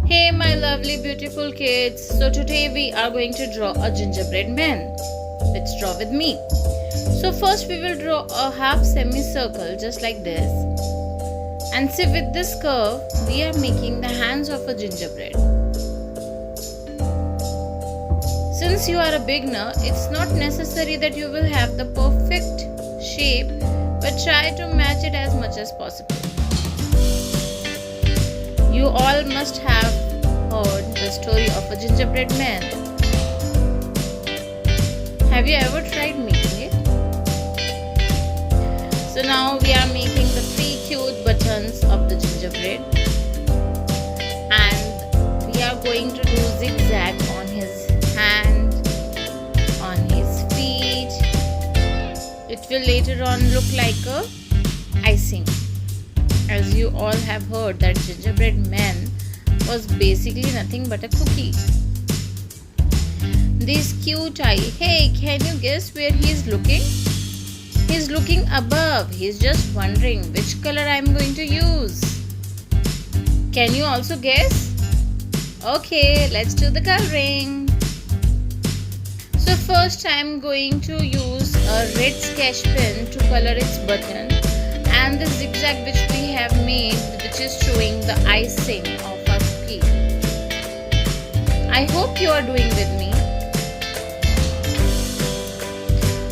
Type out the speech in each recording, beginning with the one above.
Hey my lovely beautiful kids, so today we are going to draw a gingerbread man. Let's draw with me. So first we will draw a half semicircle just like this. And see, with this curve we are making the hands of a gingerbread. Since you are a beginner, it's not necessary that you will have the perfect shape, but try to match it as much as possible. You all must have heard the story of a gingerbread man. Have you ever tried making it? So now we are making the 3 cute buttons of the gingerbread, and we are going to do zigzag on his hand, on his feet. It will later on look like a icing. As you all have heard that gingerbread man was basically nothing but a cookie. This cute eye. Hey, can you guess where he is looking? He's looking above. He's just wondering which color I'm going to use. Can you also guess? Okay, let's do the coloring. So first I'm going to use a red sketch pen to color its button, and the zigzag which we have made, which is showing the icing of our cookie. I hope you are doing with me.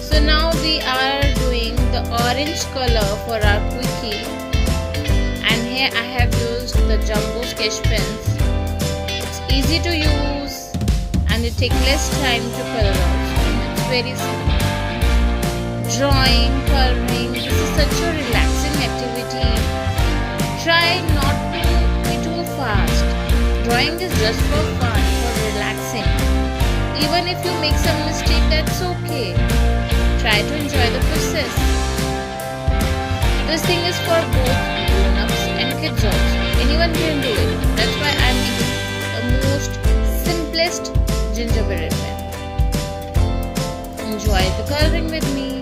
So now we are doing the orange color for our cookie, and here I have used the jumbo sketch pens. It's easy to use and it takes less time to color also. It's very simple. Drawing, coloring, this is such a relaxing activity. Try not to be too fast. Drawing is just for fun, for relaxing. Even if you make some mistake, that's okay. Try to enjoy the process. This thing is for both grown-ups and kids also. Anyone can do it. That's why I'm making the most simplest gingerbread man. Enjoy the coloring with me.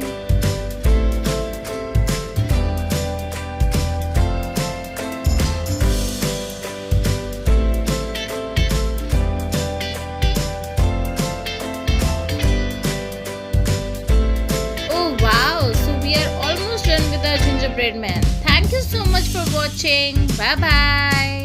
Gingerbread man. Thank you so much for watching. Bye bye.